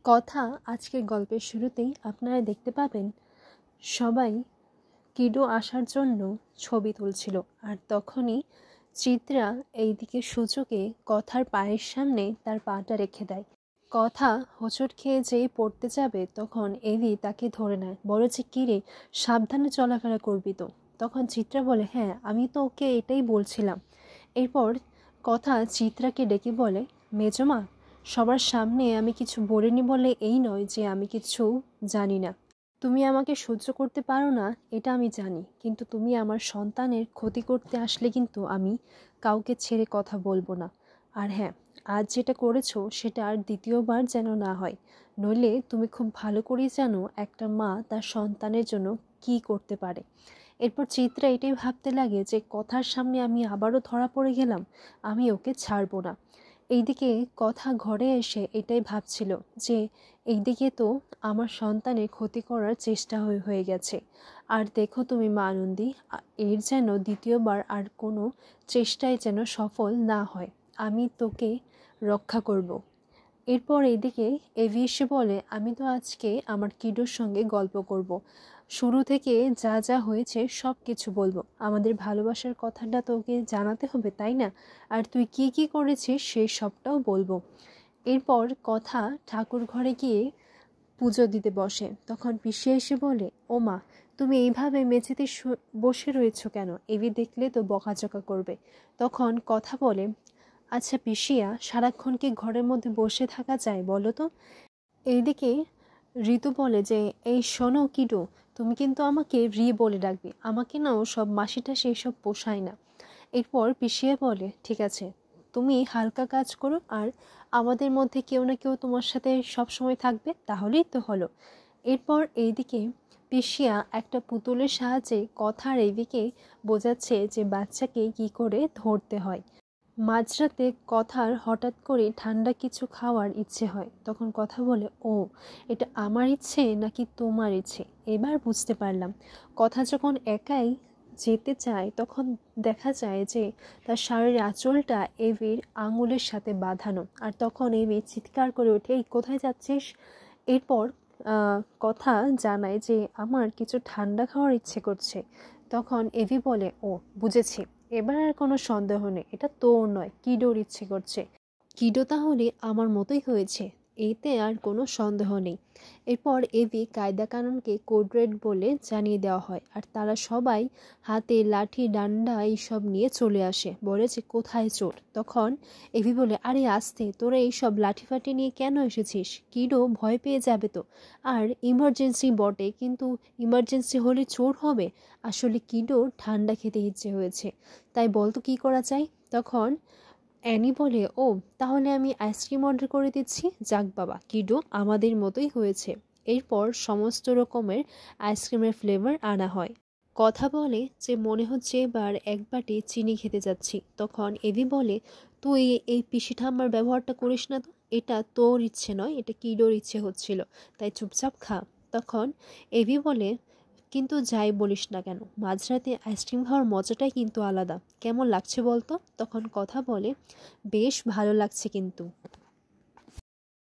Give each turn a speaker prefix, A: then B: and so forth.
A: কথা আজকের গল্পের শুরুতেই আপনারা দেখতে পাবেন সবাই কিডো আসার জন্য ছবি তুলছিল, আর তখনই চিত্রা এইদিকে সূচকে কথার পায়ের সামনে তার পাটা রেখে দেয়। কথা হোঁচট খেয়ে যেই পড়তে যাবে তখন এভি তাকে ধরে নেয়, বলে যে কিরে, সাবধানে চলাফেরা করবি তো। তখন চিত্রা বলে, হ্যাঁ আমি তো ওকে এটাই বলছিলাম। এরপর কথা চিত্রাকে ডেকে বলে, মেজমা, সবার সামনে আমি কিছু বলিনি বলে এই নয় যে আমি কিছু জানি না। তুমি আমাকে সহ্য করতে পারো না এটা আমি জানি, কিন্তু তুমি আমার সন্তানের ক্ষতি করতে আসলে কিন্তু আমি কাউকে ছেড়ে কথা বলবো না। আর হ্যাঁ, আজ যেটা করেছো সেটা আর দ্বিতীয়বার যেন না হয়, নইলে তুমি খুব ভালো করেই জানো একটা মা তার সন্তানের জন্য কি করতে পারে। এরপর চিত্রা এটাই ভাবতে লাগে যে কথার সামনে আমি আবারও ধরা পড়ে গেলাম, আমি ওকে ছাড়বো না। এইদিকে কথা ঘরে এসে এটাই ভাবছিল যে এইদিকে তো আমার সন্তানের ক্ষতি করার চেষ্টা হয়ে গেছে, আর দেখো তুমি মা আনন্দী, এর যেন দ্বিতীয়বার আর কোনো চেষ্টায় যেন সফল না হয়, আমি তোকে রক্ষা করব। এরপর এইদিকে এভি এসে বলে, আমি তো আজকে আমার কিডোর সঙ্গে গল্প করব, শুরু থেকে যা যা হয়েছে সব কিছু বলবো, আমাদের ভালোবাসার কথাটা তোকে জানাতে হবে তাই না, আর তুই কি কি করেছিস সেই সবটাও বলবো। এরপর কথা ঠাকুর ঘরে গিয়ে পুজো দিতে বসে। তখন পিসি এসে বলে, ও মা, তুমি এইভাবে মেঝেতে বসে রয়েছো কেন, এভি দেখলে তো বকাঝকা করবে। তখন কথা বলে, আচ্ছা পিসিয়া, সারাক্ষণ কি ঘরের মধ্যে বসে থাকা যায় বলো তো। এইদিকে ঋতু বলে যে, এই শোনো কিডো, তুমি কিন্তু আমাকে বলে ডাকবে, আমাকে নাও সব মাসিটাসি এসব পোষায় না। এরপর পিসিয়া বলে, ঠিক আছে, তুমি হালকা কাজ করো, আর আমাদের মধ্যে কেউ না কেউ তোমার সাথে সব সময় থাকবে, তাহলেই তো হলো। এরপর এইদিকে পিসিয়া একটা পুতুলের সাহায্যে কথার এদিকে বোঝাচ্ছে যে বাচ্চাকে কি করে ধরতে হয়। মাঝরাতে কথার হঠাৎ করে ঠান্ডা কিছু খাওয়ার ইচ্ছে হয়। তখন কথা বলে, ও এটা আমার ইচ্ছে নাকি তোমার ইচ্ছে, এবার বুঝতে পারলাম। কথা যখন একাই যেতে চায় তখন দেখা যায় যে তার শাড়ির আঁচলটা এভির আঙুলের সাথে বাঁধানো, আর তখন এভি চিৎকার করে ওঠে, এই কোথায় যাচ্ছিস। এরপর কথা জানায় যে আমার কিছু ঠান্ডা খাওয়ার ইচ্ছে করছে। তখন এভি বলে, ও বুঝেছি, এবার আর কোনো সন্দেহ নেই, এটা তোর নয়, কিডোর ইচ্ছে করছে। কিডো তাহলে আমার মতোই হয়েছে, এতে আর কোনো সন্দেহ নেই। এরপর এভি কায়দা কানুনকে কোড রেড বলে জানিয়ে দেওয়া হয়, আর তারা সবাই হাতে লাঠি ডান্ডা এইসব নিয়ে চলে আসে, বলে যে কোথায় চোর। তখন এভি বলে, আরে আস্তে, তোরা এইসব লাঠি ফাটি নিয়ে কেন এসেছিস, কিডো ভয় পেয়ে যাবে তো, আর ইমার্জেন্সি বটে, কিন্তু ইমার্জেন্সি হলে চোর হবে, আসলে কিডো ঠান্ডা খেতে ইচ্ছে হয়েছে, তাই বলতো কি করা যায়। তখন অ্যানি বলে, ও তাহলে আমি আইসক্রিম অর্ডার করে দিচ্ছি, যাক বাবা, কিডো আমাদের মতোই হয়েছে। এরপর সমস্ত রকমের আইসক্রিমের ফ্লেভার আনা হয়। কথা বলে যে মনে হচ্ছে এবার এক বাটি চিনি খেতে যাচ্ছি। তখন এভি বলে, তুই এই পিসি ঠাম্মার ব্যবহারটা করিস না তো, এটা তোর ইচ্ছে নয়, এটা কিডোর ইচ্ছে হচ্ছিল, তাই চুপচাপ খা। তখন এভি বলে, কিন্তু যাই বলিস না কেন, মাঝরাতে আইসক্রিম খাওয়ার মজাটাই কিন্তু আলাদা, কেমন লাগছে বলতো। তখন কথা বলে, বেশ ভালো লাগছে কিন্তু।